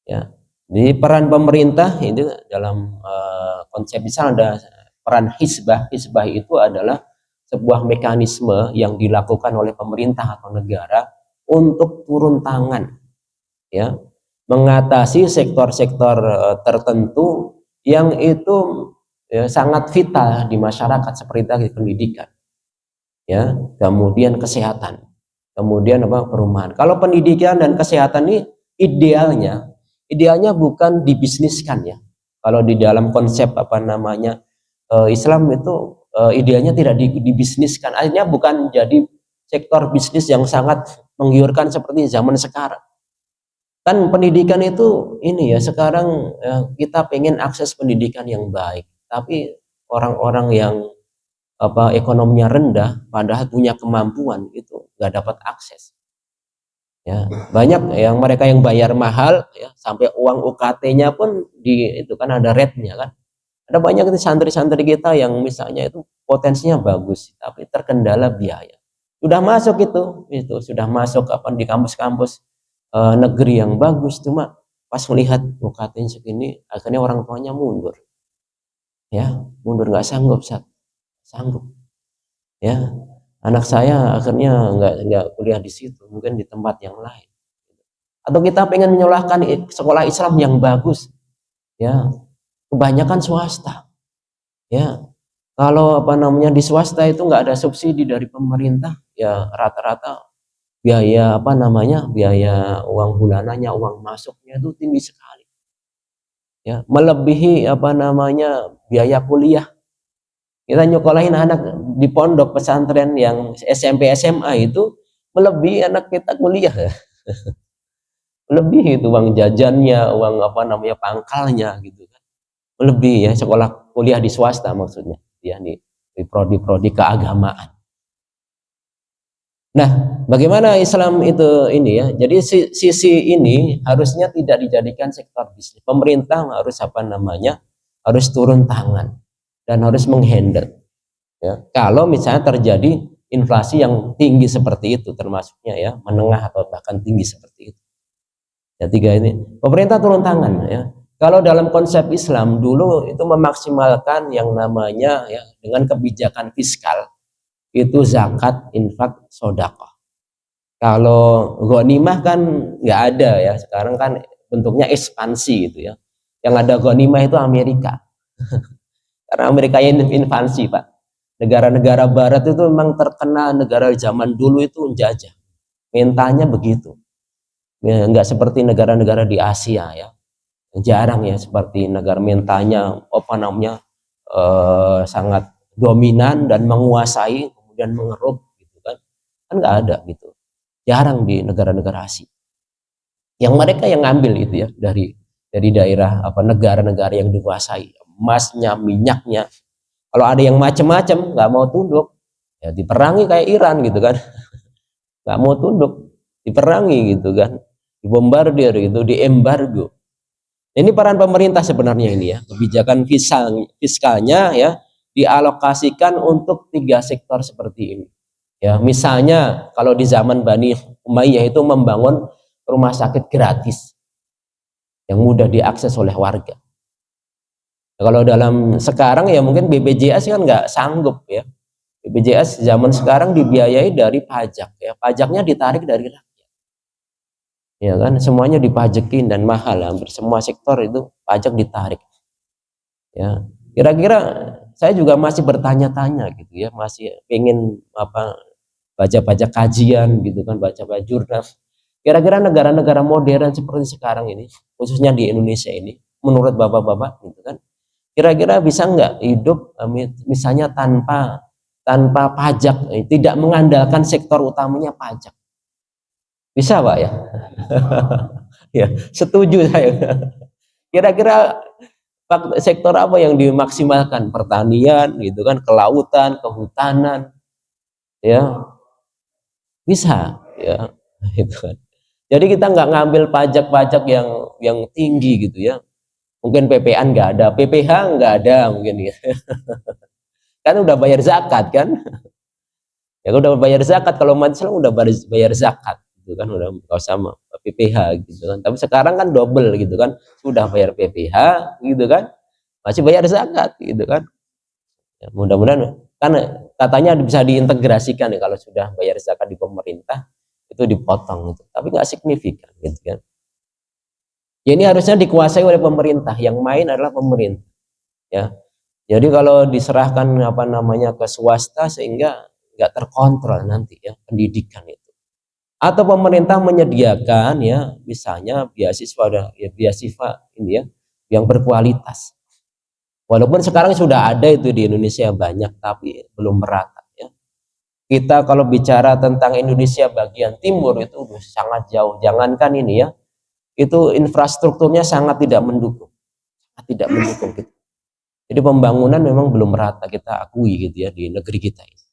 S1: Ya, di peran pemerintah itu dalam konsep Islam ada peran hisbah. Hisbah itu adalah sebuah mekanisme yang dilakukan oleh pemerintah atau negara untuk turun tangan ya, mengatasi sektor-sektor tertentu yang itu ya, sangat vital di masyarakat, seperti tadi pendidikan ya, kemudian kesehatan, kemudian perumahan. Kalau pendidikan dan kesehatan ini idealnya bukan dibisniskan ya. Kalau di dalam konsep Islam itu idealnya tidak dibisniskan. Akhirnya bukan jadi sektor bisnis yang sangat menggiurkan seperti zaman sekarang. Kan pendidikan itu ini ya, sekarang kita pengen akses pendidikan yang baik, tapi orang-orang yang ekonominya rendah padahal punya kemampuan itu nggak dapat akses. Ya, banyak yang mereka yang bayar mahal ya, sampai uang UKT-nya pun itu kan ada rate-nya kan. Ada banyak santri-santri kita yang misalnya itu potensinya bagus tapi terkendala biaya. Sudah masuk itu sudah masuk di kampus-kampus negeri yang bagus, cuma pas melihat UKT-nya segini akhirnya orang tuanya mundur. Ya, mundur, nggak sanggup, sanggup. Ya, anak saya akhirnya nggak kuliah di situ, mungkin di tempat yang lain. Atau kita pengen menyolahkan sekolah Islam yang bagus, ya kebanyakan swasta. Ya, kalau di swasta itu nggak ada subsidi dari pemerintah, ya rata-rata biaya biaya uang bulanannya, uang masuknya itu tinggi sekali. Ya, melebihi biaya kuliah. Kita nyokolahin anak di pondok pesantren yang SMP SMA itu melebihi anak kita kuliah. Melebihi itu uang jajannya, uang pangkalnya gitu kan. Melebihi ya sekolah kuliah di swasta maksudnya, ya di prodi-prodi keagamaan. Nah, bagaimana Islam itu ini ya? Jadi sisi ini harusnya tidak dijadikan sektor bisnis. Pemerintah harus harus turun tangan dan harus menghandle. Ya, kalau misalnya terjadi inflasi yang tinggi seperti itu, termasuknya ya menengah atau bahkan tinggi seperti itu. Ya, tiga ini pemerintah turun tangan ya. Kalau dalam konsep Islam dulu itu memaksimalkan yang namanya ya dengan kebijakan fiskal itu zakat, infak, sedekah. Kalau ghanimah kan nggak ada ya, sekarang kan bentuknya ekspansi gitu ya. Yang ada ghanimah itu Amerika. Karena Amerika yang invasi, Pak. Negara-negara barat itu memang terkenal, negara zaman dulu itu menjajah. Mentalnya begitu. Ya, nggak seperti negara-negara di Asia ya. Jarang ya seperti negara mentalnya sangat dominan dan menguasai kemudian mengeruk gitu kan. Kan nggak ada gitu. Jarang di negara-negara Asia. Yang mereka yang ngambil itu ya dari daerah negara-negara yang dikuasai, emasnya, minyaknya. Kalau ada yang macam-macam nggak mau tunduk, ya diperangi kayak Iran gitu kan, nggak mau tunduk, diperangi gitu kan, dibombardir gitu, diembargo. Ini peran pemerintah sebenarnya ini ya, kebijakan fiskalnya ya dialokasikan untuk 3 sektor seperti ini. Ya, misalnya kalau di zaman Bani Umayyah itu membangun rumah sakit gratis yang mudah diakses oleh warga. Kalau dalam sekarang ya mungkin BPJS kan nggak sanggup ya. BPJS zaman sekarang dibiayai dari pajak ya. Pajaknya ditarik dari rakyat. Ya kan semuanya dipajekin dan mahal, hampir semua sektor itu pajak ditarik. Ya. Kira-kira saya juga masih bertanya-tanya gitu ya, masih pengen baca-baca kajian gitu kan, baca-baca jurnal. Kira-kira negara-negara modern seperti sekarang ini, khususnya di Indonesia ini, menurut bapak-bapak gitu kan, kira-kira bisa nggak hidup misalnya tanpa pajak, tidak mengandalkan sektor utamanya pajak? Bisa Pak ya? Ya, setuju saya. Kira-kira sektor apa yang dimaksimalkan? Pertanian gitu kan, kelautan, kehutanan, ya bisa ya itu kan. Jadi kita nggak ngambil pajak-pajak yang tinggi gitu ya. Mungkin PPN nggak ada, PPH nggak ada mungkin ya. Kan udah bayar zakat kan? Ya udah bayar zakat, kalau umat Islam udah bayar zakat gitu kan, udah nggak sama PPH gitu kan. Tapi sekarang kan double gitu kan, sudah bayar PPH gitu kan, masih bayar zakat gitu kan. Ya, mudah-mudahan kan katanya bisa diintegrasikan ya, kalau sudah bayar zakat di pemerintah itu dipotong gitu. Tapi nggak signifikan gitu kan. Ya, ini harusnya dikuasai oleh pemerintah, yang main adalah pemerintah ya. Jadi kalau diserahkan ke swasta sehingga nggak terkontrol nanti ya pendidikan itu. Atau pemerintah menyediakan ya misalnya beasiswa ya beasiswa ini ya yang berkualitas. Walaupun sekarang sudah ada itu di Indonesia banyak tapi belum merata ya. Kita kalau bicara tentang Indonesia bagian timur itu sangat jauh. Jangankan ini ya, itu infrastrukturnya sangat tidak mendukung, tidak mendukung gitu. Jadi pembangunan memang belum merata, kita akui gitu ya di negeri kita ini.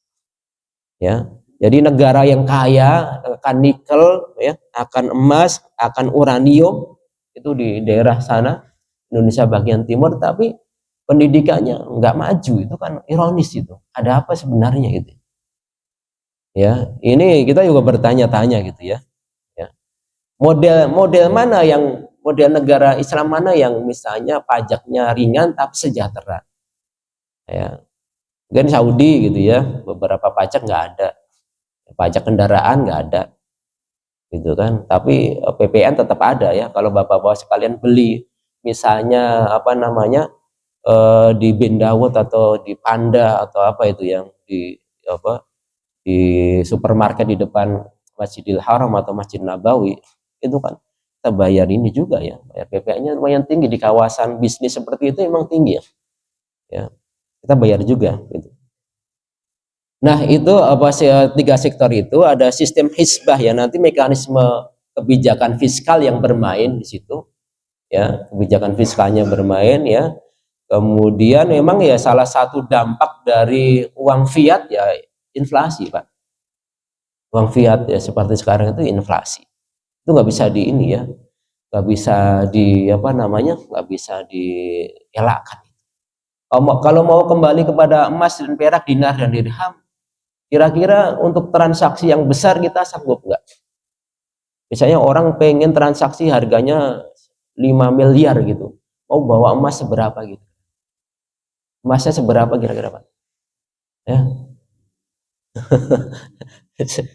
S1: Ya, jadi negara yang kaya akan nikel, ya, akan emas, akan uranium itu di daerah sana Indonesia bagian timur, tapi pendidikannya nggak maju, itu kan ironis itu. Ada apa sebenarnya gitu? Ya, ini kita juga bertanya-tanya gitu ya. Ya. Model mana yang model negara Islam mana yang misalnya pajaknya ringan tapi sejahtera? Ya, kan Saudi gitu ya, beberapa pajak nggak ada, pajak kendaraan nggak ada, gitu kan. Tapi PPN tetap ada ya. Kalau bapak-bapak sekalian beli, misalnya apa namanya di Bindawut atau di Panda atau apa itu yang di apa di supermarket di depan Masjidil Haram atau Masjid Nabawi, itu kan kita bayar ini juga ya, bayar PPN-nya lumayan tinggi di kawasan bisnis seperti itu, emang tinggi ya, ya kita bayar juga gitu. Nah itu apa sih, tiga sektor itu ada sistem hisbah ya, nanti mekanisme kebijakan fiskal yang bermain di situ ya, kebijakan fiskalnya bermain ya. Kemudian memang ya salah satu dampak dari uang fiat ya inflasi Pak. Uang fiat ya seperti sekarang itu inflasi. Itu nggak bisa di ini ya, nggak bisa di apa namanya, nggak bisa dielakkan. Kalau mau kembali kepada emas dan perak, dinar dan dirham, kira-kira untuk transaksi yang besar kita sanggup nggak? Misalnya orang pengen transaksi harganya 5 miliar gitu, mau bawa emas seberapa gitu? Emasnya seberapa kira-kira Pak? Ya,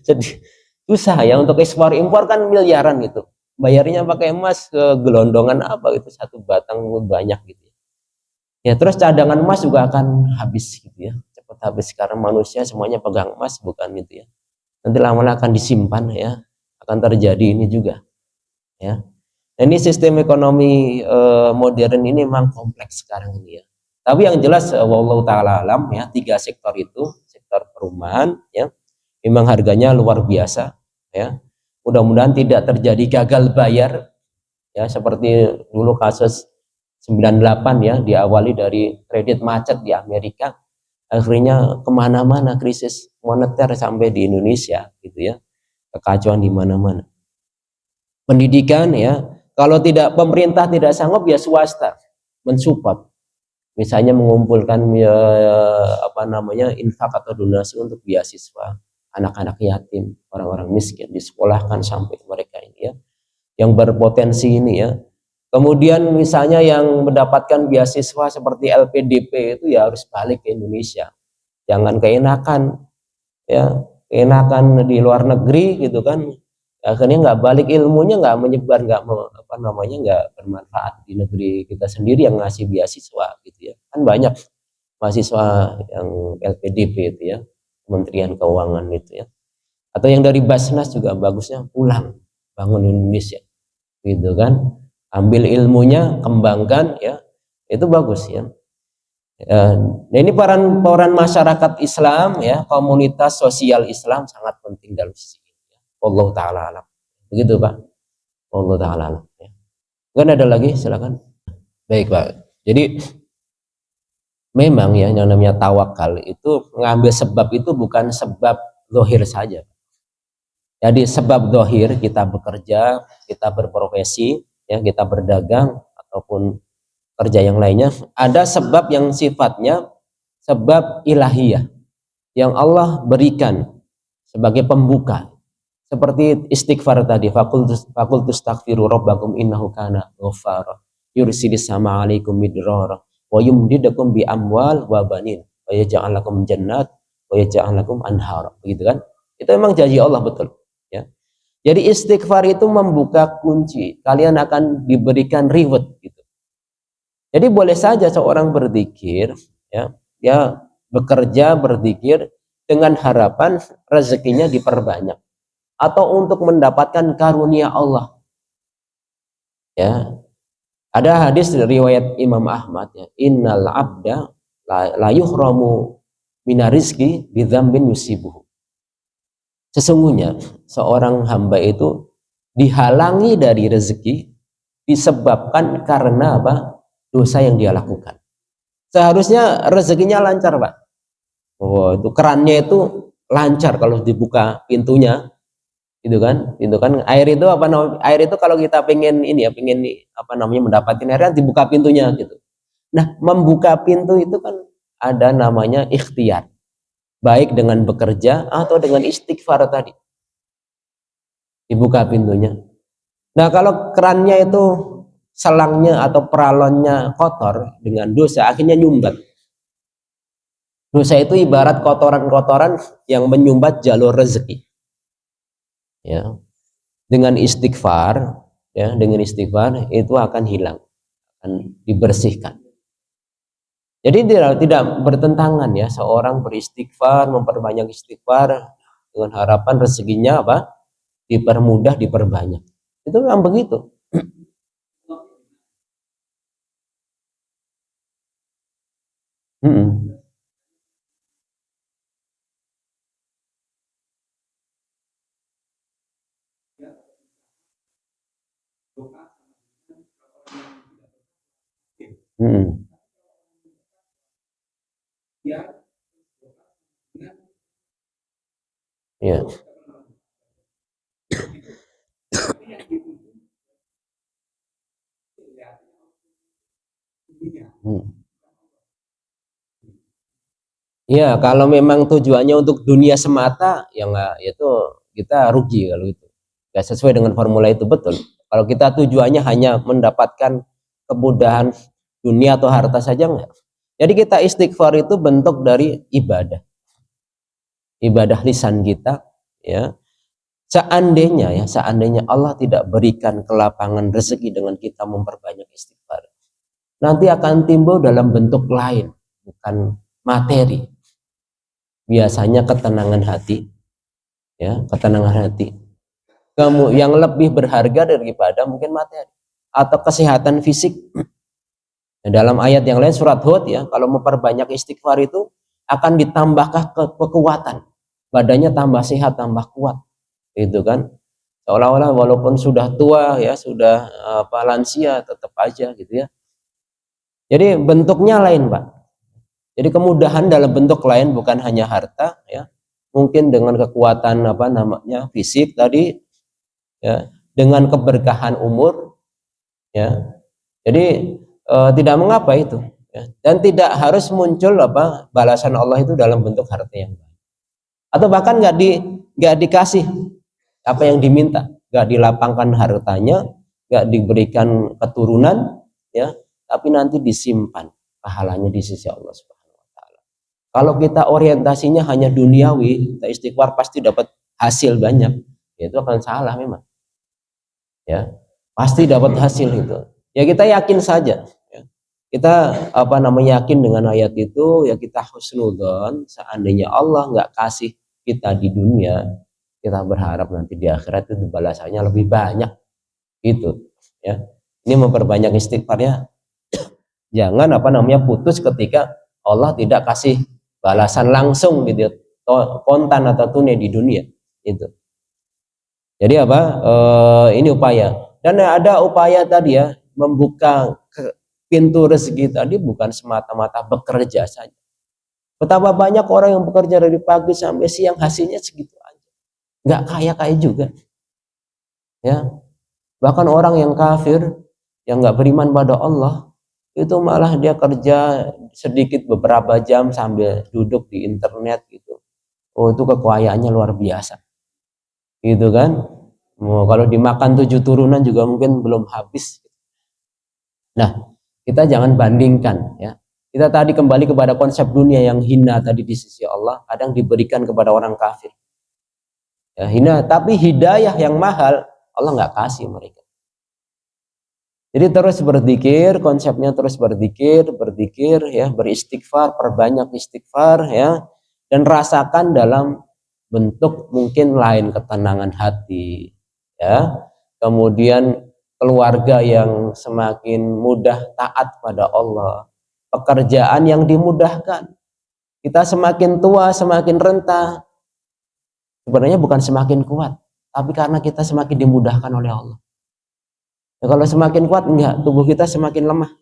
S1: sedih. Susah ya, untuk ekspor impor kan miliaran gitu. Bayarnya pakai emas ke gelondongan apa gitu, satu batang banyak gitu. Ya terus cadangan emas juga akan habis gitu ya, cepat habis karena manusia semuanya pegang emas bukan gitu ya. Nanti lama-lama akan disimpan ya, akan terjadi ini juga ya. Nah, ini sistem ekonomi modern ini memang kompleks sekarang ini ya. Tapi yang jelas wallahu taala alam ya, tiga sektor itu, sektor perumahan ya, memang harganya luar biasa ya. Mudah-mudahan tidak terjadi gagal bayar ya seperti dulu kasus 98 ya, diawali dari kredit macet di Amerika, akhirnya kemana-mana krisis moneter sampai di Indonesia gitu ya, kekacauan di mana-mana. Pendidikan ya, kalau tidak pemerintah tidak sanggup ya swasta mensupport, misalnya mengumpulkan ya, apa namanya infak atau donasi untuk beasiswa anak-anak yatim, orang-orang miskin, disekolahkan sampai mereka ini ya, yang berpotensi ini ya. Kemudian misalnya yang mendapatkan beasiswa seperti LPDP itu ya harus balik ke Indonesia. Jangan keenakan ya, keenakan di luar negeri gitu kan. Akhirnya nggak balik, ilmunya nggak menyebar, nggak apa namanya, nggak bermanfaat di negeri kita sendiri yang ngasih beasiswa gitu ya. Kan banyak mahasiswa yang LPDP itu ya, Kementerian Keuangan itu ya. Atau yang dari Basnas juga bagusnya pulang, bangun Indonesia gitu kan, ambil ilmunya, kembangkan ya, itu bagus ya. Nah ini peran masyarakat Islam ya, komunitas sosial Islam sangat penting dalam sisi ini ya. Allah taala alam, begitu Pak. Allah taala alam ya. Kan ada lagi, silakan. Baik Pak, jadi memang ya yang namanya tawakal itu mengambil sebab itu bukan sebab zahir saja. Jadi sebab zahir kita bekerja, kita berprofesi, ya kita berdagang ataupun kerja yang lainnya, ada sebab yang sifatnya sebab ilahiyah yang Allah berikan sebagai pembuka. Seperti istighfar tadi, fakultus takfiru rabbakum innahu kana ghaffara yursilis sama alaikum midrara wa yumdidakum bi amwal wa banin wa yaj'al lakum jannat wa yaj'al lakum anhar. Begitu kan? Itu memang janji Allah betul, ya. Jadi istighfar itu membuka kunci, kalian akan diberikan reward gitu. Jadi boleh saja seorang berzikir, ya, bekerja berzikir dengan harapan rezekinya diperbanyak. atau untuk mendapatkan karunia Allah. Ya, ada hadis riwayat Imam Ahmad, ya, innal abda la yuhramu minarizki bidzambin yusibuhu. Sesungguhnya seorang hamba itu dihalangi dari rezeki disebabkan karena apa? Dosa yang dia lakukan. Seharusnya rezekinya lancar, Pak. Oh, itu kerannya itu lancar kalau dibuka pintunya, itu kan air itu apa namanya? Air itu kalau kita pengen ini ya, pengen apa namanya mendapatkan air kan dibuka pintunya gitu. Nah, membuka pintu itu kan ada namanya ikhtiar. Baik dengan bekerja atau dengan istighfar tadi. Dibuka pintunya. Nah, kalau kerannya itu selangnya atau peralonnya kotor dengan dosa, akhirnya nyumbat. Dosa itu ibarat kotoran-kotoran yang menyumbat jalur rezeki. Ya. Dengan istighfar, ya, dengan istighfar itu akan hilang, akan dibersihkan. Jadi tidak bertentangan ya, seorang beristighfar, memperbanyak istighfar dengan harapan rezekinya apa? Dipermudah, diperbanyak. Itu memang begitu. Hmm. Hmm. Ya. Hmm. Ya, kalau memang tujuannya untuk dunia semata, ya nggak, itu kita rugi kalau itu. Nggak sesuai dengan formula itu, betul. Kalau kita tujuannya hanya mendapatkan kemudahan dunia atau harta saja, enggak. Jadi kita istighfar itu bentuk dari ibadah. Ibadah lisan kita, ya. Seandainya Allah tidak berikan kelapangan rezeki dengan kita memperbanyak istighfar, nanti akan timbul dalam bentuk lain, bukan materi. Biasanya ketenangan hati, ya, ketenangan hati. Kamu yang lebih berharga daripada mungkin materi atau kesehatan fisik. Dalam ayat yang lain surat Hud, ya, kalau memperbanyak istighfar itu akan ditambahkan kekuatan, badannya tambah sehat, tambah kuat, itu kan. Seolah-olah walaupun sudah tua, ya, sudah apa, lansia, tetap aja gitu ya. Jadi bentuknya lain, Pak. Jadi kemudahan dalam bentuk lain, bukan hanya harta, ya. Mungkin dengan kekuatan apa namanya fisik tadi, ya, dengan keberkahan umur, ya. Jadi tidak mengapa itu, ya. Dan tidak harus muncul apa balasan Allah itu dalam bentuk harta yang baik. Atau bahkan nggak dikasih apa yang diminta, nggak dilapangkan hartanya, nggak diberikan keturunan, ya, tapi nanti disimpan pahalanya di sisi Allah Subhanahu wa taala. Kalau kita orientasinya hanya duniawi, kita istighfar pasti dapat hasil banyak, ya itu akan salah memang. Ya, pasti dapat hasil itu. Ya kita yakin saja, ya. Kita apa namanya yakin dengan ayat itu, ya kita husnudzon, seandainya Allah nggak kasih kita di dunia, kita berharap nanti di akhirat itu balasannya lebih banyak, itu, ya. Ini memperbanyak istighfarnya, jangan apa namanya putus ketika Allah tidak kasih balasan langsung gitu ya, kontan atau tunai di dunia itu. Jadi apa? Ini upaya. Dan ada upaya tadi ya, membuka pintu rezeki tadi bukan semata-mata bekerja saja. Betapa banyak orang yang bekerja dari pagi sampai siang hasilnya segitu aja. Nggak kaya-kaya juga. Ya. Bahkan orang yang kafir, yang nggak beriman pada Allah, itu malah dia kerja sedikit beberapa jam sambil duduk di internet gitu. Oh, itu kekayaannya luar biasa. Gitu kan? Oh, kalau dimakan 7 turunan juga mungkin belum habis. Nah, kita jangan bandingkan, ya. Kita tadi kembali kepada konsep dunia yang hina tadi di sisi Allah, kadang diberikan kepada orang kafir. Ya, hina, tapi hidayah yang mahal Allah nggak kasih mereka. Jadi terus berzikir, konsepnya terus berzikir, ya, beristighfar, perbanyak istighfar, ya, dan rasakan dalam bentuk mungkin lain ketenangan hati, ya. Kemudian keluarga yang semakin mudah taat pada Allah, pekerjaan yang dimudahkan. Kita semakin tua, semakin renta, sebenarnya bukan semakin kuat, tapi karena kita semakin dimudahkan oleh Allah. Ya, kalau semakin kuat enggak, tubuh kita semakin lemah,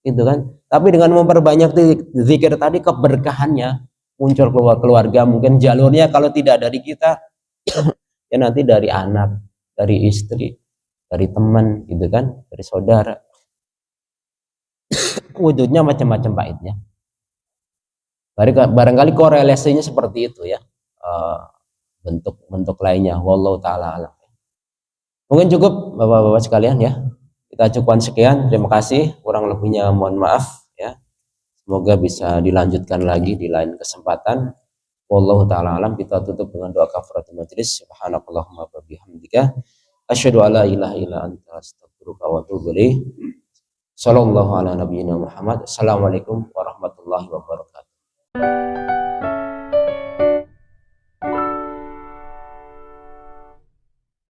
S1: gitu kan. Tapi dengan memperbanyak zikir tadi, keberkahannya muncul keluarga, mungkin jalurnya kalau tidak dari kita, ya nanti dari anak, dari istri, dari teman, gitu kan, dari saudara. Wujudnya macam-macam baiknya. Barangkali korelasinya seperti itu ya, bentuk-bentuk lainnya. Wallahu taala alam. Mungkin cukup Bapak-bapak sekalian ya. Kita cukupkan sekian. Terima kasih. Kurang lebihnya mohon maaf ya. Semoga bisa dilanjutkan lagi di lain kesempatan. Wallahu taala alam. Kita tutup dengan doa kafaratul majelis. Subhanakallahumma wa bihamdika asyhadu alla ilaha illa anta astaghfiruka wa atubu ilaik. Sallallahu ala nabiyyina Muhammad. Assalamualaikum warahmatullahi wabarakatuh.